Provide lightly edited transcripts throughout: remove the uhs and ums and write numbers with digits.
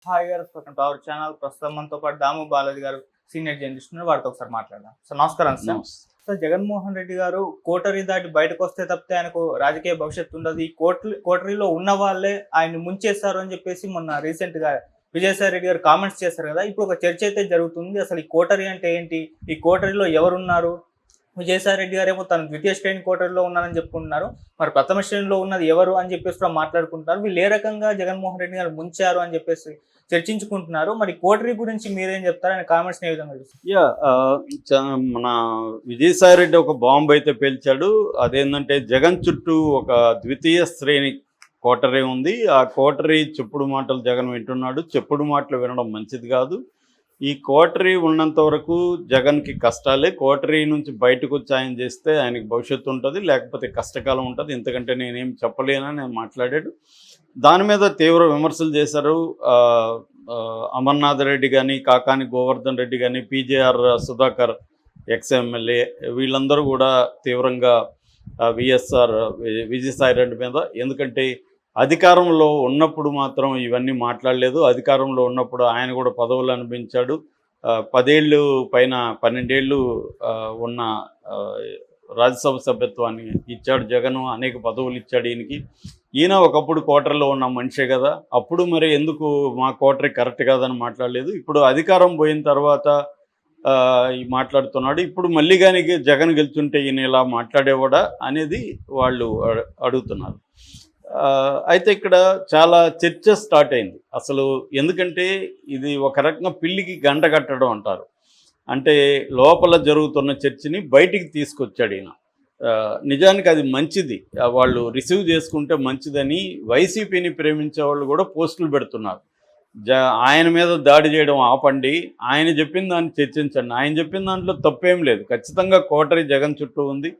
Hi గారు, welcome to our channel. ప్రస్తుతం మనతో పాటు దాము బాలాజీ గారు, సీనియర్ జర్నలిస్ట్ ఉన్నారు. వారితో ఒకసారి మాట్లాడదాం. సార్ నమస్కారం. సార్ జగన్మోహన్ రెడ్డి గారు కోటరీ దాటి బయటకు వస్తే తప్పితే ఆయనకు రాజకీయ భవిష్యత్తు ఉండదు, ఈ కోటరీలో ఉన్న వాళ్ళే ఆయన ముంచేస్తారు అని చెప్పేసి మొన్న రీసెంట్ గా విజయసాయి రెడ్డి గారు కామెంట్స్ చేశారు కదా. ఇప్పుడు ఒక చర్చ అయితే జరుగుతుంది. అసలు ఈ కోటరీ అంటే ఏంటి, ఈ కోటరీలో ఎవరున్నారు? విజయసాయి రెడ్డి గారేమో తను ద్వితీయ శ్రేణి కోటరీలో ఉన్నారని చెప్పుకుంటున్నారు. మరి ప్రథమ శ్రేణిలో ఉన్నది ఎవరు అని చెప్పేసి కూడా మాట్లాడుకుంటున్నారు. వీళ్ళు ఏ రకంగా జగన్మోహన్ రెడ్డి గారు ముంచారు అని చెప్పేసి చర్చించుకుంటున్నారు. మరి కోటరీ గురించి మీరేం చెప్తారు? ఆయన కామెంట్స్ ఏ విధంగా చూస్తారు? మన విజయసాయి రెడ్డి ఒక బాంబు అయితే పేల్చాడు. అదేంటంటే జగన్ చుట్టూ ఒక ద్వితీయ శ్రేణి కోటరీ ఉంది. ఆ కోటరీ చెప్పుడు మాటలు జగన్ వింటున్నాడు. చెప్పుడు మాటలు వినడం మంచిది కాదు. ఈ కోటరీ ఉన్నంత వరకు జగన్కి కష్టాలే. కోటరీ నుంచి బయటకు వచ్చి ఆయన చేస్తే ఆయనకి భవిష్యత్తు ఉంటుంది, లేకపోతే కష్టకాలం ఉంటుంది. ఇంతకంటే నేనేం చెప్పలేనని నేను మాట్లాడాడు. దాని మీద తీవ్ర విమర్శలు చేశారు. అమర్నాథ్ రెడ్డి కానీ, కాకాని గోవర్ధన్ రెడ్డి కానీ, పీజేఆర్ సుధాకర్ ఎక్స్ఎమ్మెల్యే, వీళ్ళందరూ కూడా తీవ్రంగా విజయసాయి రెడ్డి మీద, ఎందుకంటే అధికారంలో ఉన్నప్పుడు మాత్రం ఇవన్నీ మాట్లాడలేదు. అధికారంలో ఉన్నప్పుడు ఆయన కూడా పదవులు అనిపించాడు. 10 ఏళ్ళు పైన 12 ఏళ్ళు ఉన్న రాజ్యసభ సభ్యత్వాన్ని ఇచ్చాడు జగన్. అనేక పదవులు ఇచ్చాడు ఈయనకి. ఈయన ఒకప్పుడు కోటరీలో ఉన్న మనిషే కదా. అప్పుడు మరి ఎందుకు మా కోటరీ కరెక్ట్ కాదని మాట్లాడలేదు. ఇప్పుడు అధికారం పోయిన తర్వాత మాట్లాడుతున్నాడు. ఇప్పుడు మళ్ళీ కానీ జగన్ గెలుచుంటే ఈయన ఇలా మాట్లాడేవాడా అనేది వాళ్ళు అడుగుతున్నారు. అయితే ఇక్కడ చాలా చర్చ స్టార్ట్ అయింది అసలు. ఎందుకంటే ఇది ఒక రకంగా పిల్లికి గంట కట్టడం అంటారు. అంటే లోపల జరుగుతున్న చర్చని బయటికి తీసుకొచ్చాడు ఈయన. నిజానికి అది మంచిది, వాళ్ళు రిసీవ్ చేసుకుంటే మంచిదని వైసీపీని ప్రేమించే వాళ్ళు కూడా పోస్టులు పెడుతున్నారు. ఆయన మీద దాడి చేయడం ఆపండి, ఆయన చెప్పిన దాన్ని చర్చించండి. ఆయన చెప్పిన దాంట్లో తప్పేం లేదు. ఖచ్చితంగా కోటరీ జగన్ చుట్టూ ఉంది.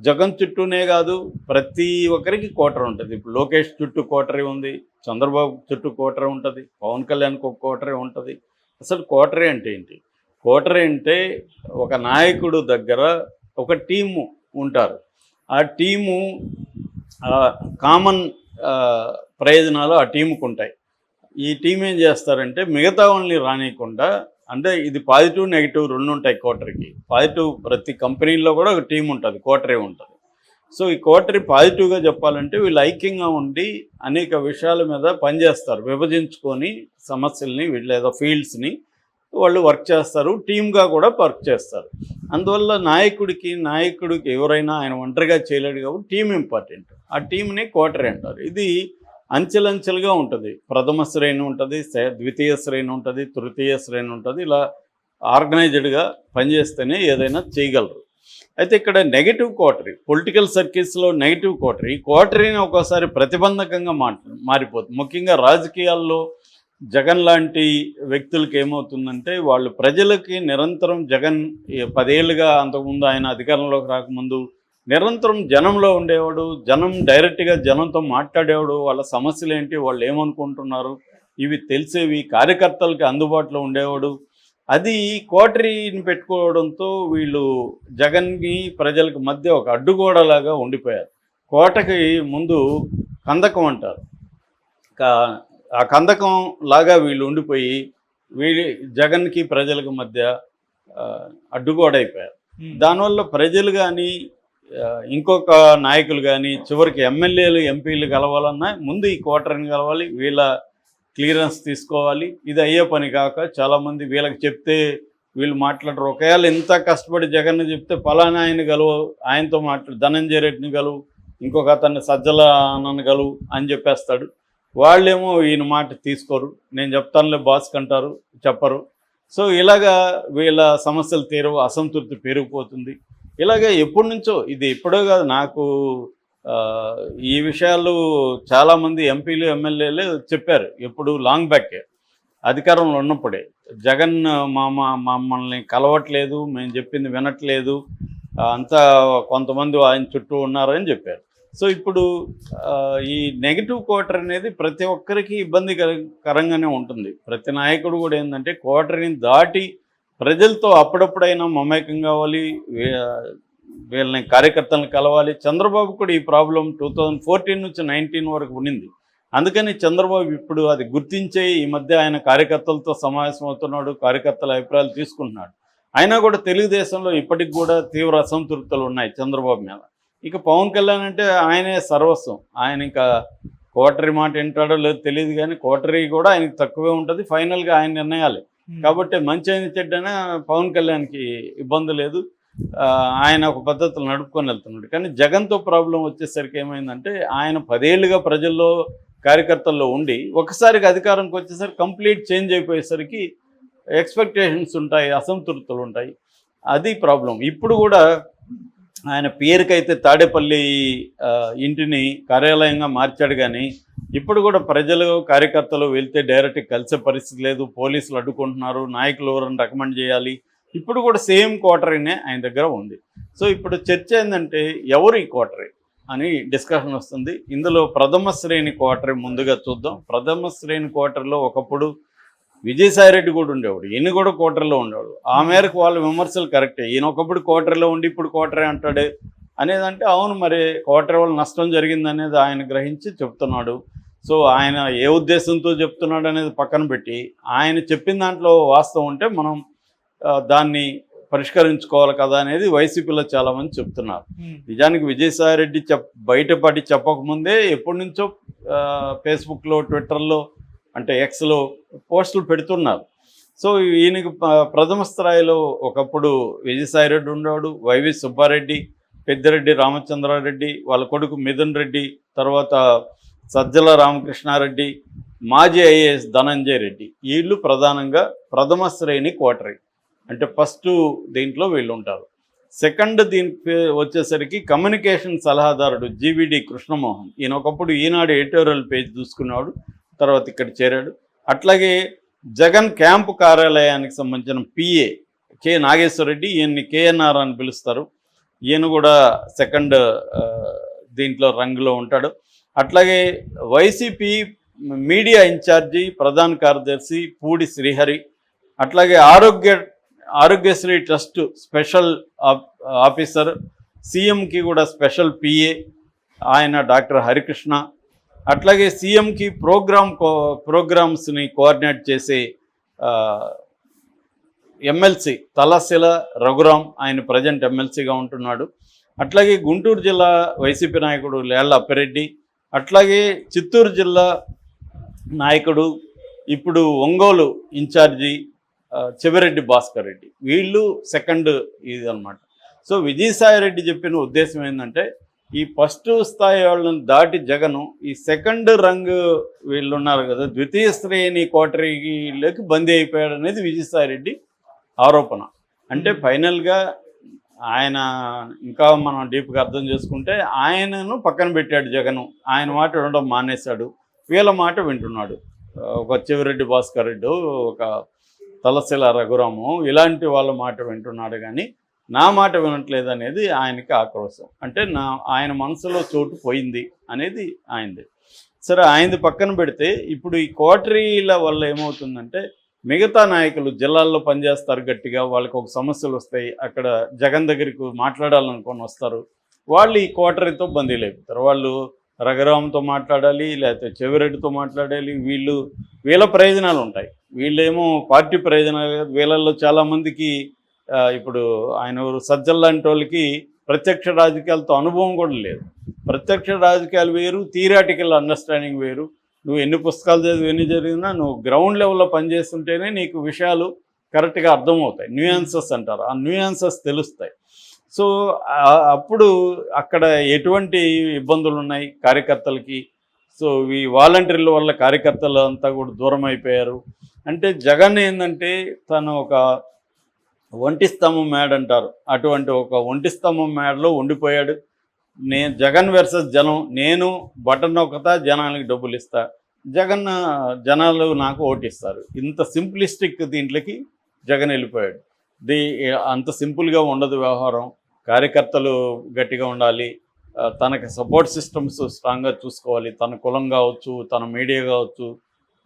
జగన్ చుట్టూనే కాదు, ప్రతి ఒక్కరికి కోటరీ ఉంటుంది. ఇప్పుడు లోకేష్ చుట్టూ కోటరీ ఉంది, చంద్రబాబు చుట్టూ కోటరీ ఉంటుంది, పవన్ కళ్యాణ్కి ఒక కోటరీ ఉంటుంది. అసలు కోటరీ అంటే ఏంటి? కోటరీ అంటే ఒక నాయకుడు దగ్గర ఒక టీము ఉంటారు. ఆ టీము కామన్ ప్రయోజనాలు ఆ టీముకు ఉంటాయి. ఈ టీం ఏం చేస్తారంటే మిగతా వాళ్ళని రానియకుండా, అంటే ఇది పాజిటివ్ నెగిటివ్ రెండు ఉంటాయి కోటరీకి. పాజిటివ్ ప్రతి కంపెనీల్లో కూడా ఒక టీం ఉంటుంది, కోటరీ ఉంటుంది. సో ఈ కోటరీ పాజిటివ్గా చెప్పాలంటే వీళ్ళు ఐక్యంగా ఉండి అనేక విషయాల మీద పనిచేస్తారు. విభజించుకొని సమస్యల్ని లేదా ఫీల్డ్స్ని వాళ్ళు వర్క్ చేస్తారు, టీమ్గా కూడా వర్క్ చేస్తారు. అందువల్ల నాయకుడికి ఎవరైనా ఆయన ఒంటరిగా చేయలేడు కాబట్టి టీం ఇంపార్టెంట్. ఆ టీంని కోటరీ అంటారు. ఇది అంచెలంచెలుగా ఉంటుంది. ప్రథమ శ్రేణి ఉంటుంది, ద్వితీయ శ్రేణి ఉంటుంది, తృతీయ శ్రేణి ఉంటుంది. ఇలా ఆర్గనైజ్డ్గా పనిచేస్తేనే ఏదైనా చేయగలరు. అయితే ఇక్కడ నెగిటివ్ కోటరీ, పొలిటికల్ సర్కిల్స్లో నెగిటివ్ కోటరీని ఒక్కోసారి ప్రతిబంధకంగా మారిపోతుంది. ముఖ్యంగా రాజకీయాల్లో జగన్ లాంటి వ్యక్తులకి ఏమవుతుందంటే, వాళ్ళు ప్రజలకి నిరంతరం జగన్ 10 ఏళ్ళుగా, అంతకుముందు ఆయన అధికారంలోకి రాకముందు నిరంతరం జనంలో ఉండేవాడు. డైరెక్ట్గా జనంతో మాట్లాడేవాడు. వాళ్ళ సమస్యలు ఏంటి, వాళ్ళు ఏమనుకుంటున్నారు, ఇవి తెలిసేవి. కార్యకర్తలకి అందుబాటులో ఉండేవాడు. అది కోటరీని పెట్టుకోవడంతో వీళ్ళు జగన్కి ప్రజలకు మధ్య ఒక అడ్డుగోడలాగా ఉండిపోయారు. కోటకి ముందు కందకం అంటారు. ఆ కందకం లాగా వీళ్ళు ఉండిపోయి జగన్కి ప్రజలకు మధ్య అడ్డుగోడ అయిపోయారు. దానివల్ల ప్రజలు కానీ ఇంకొక నాయకులు కానీ చివరికి ఎమ్మెల్యేలు ఎంపీలు కలవాలన్నా ముందు ఈ కోటరీని కలవాలి, వీళ్ళ క్లియరెన్స్ తీసుకోవాలి. ఇది అయ్యే పని కాక చాలామంది వీళ్ళకి చెప్తే వీళ్ళు మాట్లాడరు. ఒకవేళ ఇంత కష్టపడి జగన్ చెప్తే ఫలానా ఆయన గలువు, ఆయనతో ధనంజయ రెడ్డిని గలువు, ఇంకొక అతన్ని సజ్జల అన్నను గలువు అని చెప్పేస్తాడు. వాళ్ళేమో ఈయన మాట తీసుకోరు. నేను చెప్తానులే బాస్ కంటారు, చెప్పరు. సో ఇలాగా వీళ్ళ సమస్యలు తీరవు, అసంతృప్తి పెరిగిపోతుంది. ఇలాగే ఎప్పటి నుంచో, ఇది ఎప్పుడో కాదు, నాకు ఈ విషయాలు చాలామంది ఎంపీలు ఎమ్మెల్యేలు చెప్పారు. ఎప్పుడు లాంగ్ బ్యాకే, అధికారంలో ఉన్నప్పుడే. జగన్ మమ్మల్ని కలవట్లేదు, మేము చెప్పింది వినట్లేదు, అంతా కొంతమంది ఆయన చుట్టూ ఉన్నారని చెప్పారు. సో ఇప్పుడు ఈ నెగిటివ్ కోటరీ అనేది ప్రతి ఒక్కరికి ఇబ్బందికరంగానే ఉంటుంది. ప్రతి నాయకుడు కూడా ఏంటంటే కోటరీని దాటి ప్రజలతో అప్పుడప్పుడైనా మమేకం కావాలి, వీళ్ళని కార్యకర్తలను కలవాలి. చంద్రబాబు కూడా ఈ ప్రాబ్లం 2014 నుంచి 19 వరకు ఉండింది. అందుకని చంద్రబాబు ఇప్పుడు అది గుర్తించే ఈ మధ్య ఆయన కార్యకర్తలతో సమావేశం అవుతున్నాడు, కార్యకర్తల అభిప్రాయాలు తీసుకుంటున్నాడు. అయినా కూడా తెలుగుదేశంలో ఇప్పటికి కూడా తీవ్ర అసంతృప్తులు ఉన్నాయి చంద్రబాబు మీద. ఇక పవన్ కళ్యాణ్ అంటే ఆయనే సర్వస్వం. ఆయన ఇంకా కోటరీ మాట వింటాడో లేదో తెలియదు, కానీ కోటరీ కూడా ఆయనకి తక్కువే ఉంటుంది. ఫైనల్గా ఆయన నిర్ణయాలే. కాబట్టి మంచి అయిన చెడ్డైనా పవన్ కళ్యాణ్కి ఇబ్బంది లేదు. ఆయన ఒక పద్ధతులు నడుపుకొని వెళ్తున్నాడు. కానీ జగన్తో ప్రాబ్లం వచ్చేసరికి ఏమైందంటే ఆయన 10 ఏళ్ళుగా ప్రజల్లో కార్యకర్తల్లో ఉండి ఒకసారికి అధికారంకి వచ్చేసరికి కంప్లీట్ చేంజ్ అయిపోయేసరికి ఎక్స్పెక్టేషన్స్ ఉంటాయి, అసంతృప్తులు ఉంటాయి. అది ప్రాబ్లం. ఇప్పుడు కూడా ఆయన పేరుకైతే తాడేపల్లి ఇంటిని కార్యాలయంగా మార్చాడు, కానీ ఇప్పుడు కూడా ప్రజలు కార్యకర్తలు వెళ్తే డైరెక్ట్గా కలిసే పరిస్థితి లేదు. పోలీసులు అడ్డుకుంటున్నారు, నాయకులు ఎవరైనా రికమెండ్ చేయాలి. ఇప్పుడు కూడా సేమ్ క్వార్టరీనే ఆయన దగ్గర ఉంది. సో ఇప్పుడు చర్చ ఏంటంటే ఎవరు ఈ క్వార్టరీ అని డిస్కషన్ వస్తుంది. ఇందులో ప్రథమ శ్రేణి క్వార్టరీ ముందుగా చూద్దాం. ప్రథమ శ్రేణి క్వార్టరీలో ఒకప్పుడు విజయసాయిరెడ్డి కూడా ఉండేవాడు, ఈయన కూడా క్వార్టర్లో ఉండేవాడు. ఆ మేరకు వాళ్ళ విమర్శలు కరెక్టే. ఈయన ఒకప్పుడు క్వార్టర్లో ఉండి ఇప్పుడు క్వార్టరే అంటాడు అనేదంటే అవును, మరి క్వార్టర్ వల్ల నష్టం జరిగిందనేది ఆయన గ్రహించి చెప్తున్నాడు. సో ఆయన ఏ ఉద్దేశంతో చెప్తున్నాడు అనేది పక్కన పెట్టి ఆయన చెప్పిన దాంట్లో వాస్తవం ఉంటే మనం దాన్ని పరిష్కరించుకోవాలి కదా అనేది వైసీపీలో చాలామంది చెప్తున్నారు. నిజానికి విజయసాయిరెడ్డి బయటపడి చెప్పకముందే ఎప్పటి నుంచో ఫేస్బుక్లో, ట్విట్టర్లో, అంటే ఎక్స్లో పోస్టులు పెడుతున్నారు. సో ఈయనకి ప్రథమ స్థాయిలో ఒకప్పుడు విజయసాయిరెడ్డి ఉండేవాడు, వైవి సుబ్బారెడ్డి, పెద్దిరెడ్డి రామచంద్రారెడ్డి, వాళ్ళ కొడుకు మిథున్ రెడ్డి, తర్వాత సజ్జల రామకృష్ణారెడ్డి, మాజీ ఐఏఎస్ ధనంజయ రెడ్డి. వీళ్ళు ప్రధానంగా ప్రథమ శ్రేణి క్వార్టరీ, అంటే ఫస్ట్ దీంట్లో వీళ్ళు ఉంటారు. సెకండ్ దీనికి వచ్చేసరికి కమ్యూనికేషన్ సలహాదారుడు జీవీడి కృష్ణమోహన్. ఈయన ఒకప్పుడు ఈనాడు ఎడిటోరియల్ పేజ్ చూసుకున్నాడు, తర్వాత ఇక్కడ చేరాడు. అట్లాగే జగన్ క్యాంపు కార్యాలయానికి సంబంధించిన పిఏ కె నాగేశ్వరరెడ్డి, ఈయన్ని కేఎన్ఆర్ అని పిలుస్తారు. ఈయన కూడా సెకండ్ దీంట్లో రంగులో ఉంటాడు. అట్లాగే వైసీపీ మీడియా ఇన్ఛార్జి ప్రధాన కార్యదర్శి పూడి శ్రీహరి, అట్లాగే ఆరోగ్యశ్రీ ట్రస్ట్ స్పెషల్ ఆఫీసర్, సీఎంకి కూడా స్పెషల్ పిఏ ఆయన డాక్టర్ హరికృష్ణ, అట్లాగే సీఎంకి ప్రోగ్రామ్స్ని కోఆర్డినేట్ చేసే ఎమ్మెల్సీ తలశిల రఘురాం, ఆయన ప్రజెంట్ ఎమ్మెల్సీగా ఉంటున్నాడు. అట్లాగే గుంటూరు జిల్లా వైసీపీ నాయకుడు లేళ్ల అప్పిరెడ్డి, అట్లాగే చిత్తూరు జిల్లా నాయకుడు ఇప్పుడు ఒంగోలు ఇన్ఛార్జి చెవిరెడ్డి భాస్కర్ రెడ్డి. వీళ్ళు సెకండ్ ఇది అనమాట. సో విజయసాయిరెడ్డి చెప్పిన ఉద్దేశం ఏంటంటే ఈ ఫస్ట్ స్థాయి వాళ్ళని దాటి జగను ఈ సెకండ్ రంగ్ వీళ్ళు ఉన్నారు కదా, ద్వితీయ శ్రేణి కోటరీలోకి బందీ అయిపోయాడు అనేది విజయసాయిరెడ్డి ఆరోపణ. అంటే ఫైనల్గా ఆయన ఇంకా మనం డీప్గా అర్థం చేసుకుంటే ఆయనను పక్కన పెట్టాడు జగను. ఆయన మాట వినడం మానేశాడు, వీళ్ళ మాట వింటున్నాడు. ఒక చెవిరెడ్డి భాస్కర్ రెడ్డి, ఒక తలశిల రఘురాము, ఇలాంటి వాళ్ళ మాట వింటున్నాడు, కానీ నా మాట వినట్లేదు అనేది ఆయనకి ఆక్రోశం. అంటే ఆయన మనసులో చోటు పోయింది అనేది ఆయనది. సరే, ఆయనది పక్కన పెడితే ఇప్పుడు ఈ కోటరీల వల్ల ఏమవుతుందంటే మిగతా నాయకులు జిల్లాల్లో పనిచేస్తారు గట్టిగా, వాళ్ళకి ఒక సమస్యలు వస్తాయి, అక్కడ జగన్ దగ్గరికి మాట్లాడాలనుకొని వస్తారు, వాళ్ళు ఈ కోటరీతో బందీలు అయిపోతారు. వాళ్ళు రఘురామ్తో మాట్లాడాలి, లేకపోతే చెవిరెడ్డితో మాట్లాడాలి. వీళ్ళ ప్రయోజనాలు ఉంటాయి, వీళ్ళేమో పార్టీ ప్రయోజనాలు. వీళ్ళల్లో చాలామందికి ఇప్పుడు ఆయన సజ్జల లాంటి వాళ్ళకి ప్రత్యక్ష రాజకీయాలతో అనుభవం కూడా లేదు. ప్రత్యక్ష రాజకీయాలు వేరు, థియరాటికల్ అండర్స్టాండింగ్ వేరు. నువ్వు ఎన్ని పుస్తకాలు చదివి ఎన్ని జరిగినా నువ్వు గ్రౌండ్ లెవెల్లో పనిచేస్తుంటేనే నీకు విషయాలు కరెక్ట్గా అర్థమవుతాయి. న్యూయాన్సెస్ అంటారు, ఆ న్యూయాన్సెస్ తెలుస్తాయి. సో అప్పుడు అక్కడ ఎటువంటి ఇబ్బందులు ఉన్నాయి కార్యకర్తలకి. సో ఈ వాలంటీర్ల వల్ల కార్యకర్తలు అంతా కూడా దూరం అయిపోయారు. అంటే జగన్ ఏంటంటే తను ఒక ఒంటి స్తంభం మేడ అంటారు, అటువంటి ఒక ఒంటి స్తంభం మేడలో ఉండిపోయాడు. జగన్ వర్సెస్ జనం, నేను బటన్ నొక్కుతా, జనానికి డబ్బులు ఇస్తా, జనాలు నాకు ఓటిస్తారు. ఇంత సింప్లిస్టిక్ దీంట్లోకి జగన్ వెళ్ళిపోయాడు. అంత సింపుల్గా ఉండదు వ్యవహారం. కార్యకర్తలు గట్టిగా ఉండాలి, తనకి సపోర్ట్ సిస్టమ్స్ స్ట్రాంగ్గా చూసుకోవాలి. తన కులం కావచ్చు, తన మీడియా కావచ్చు,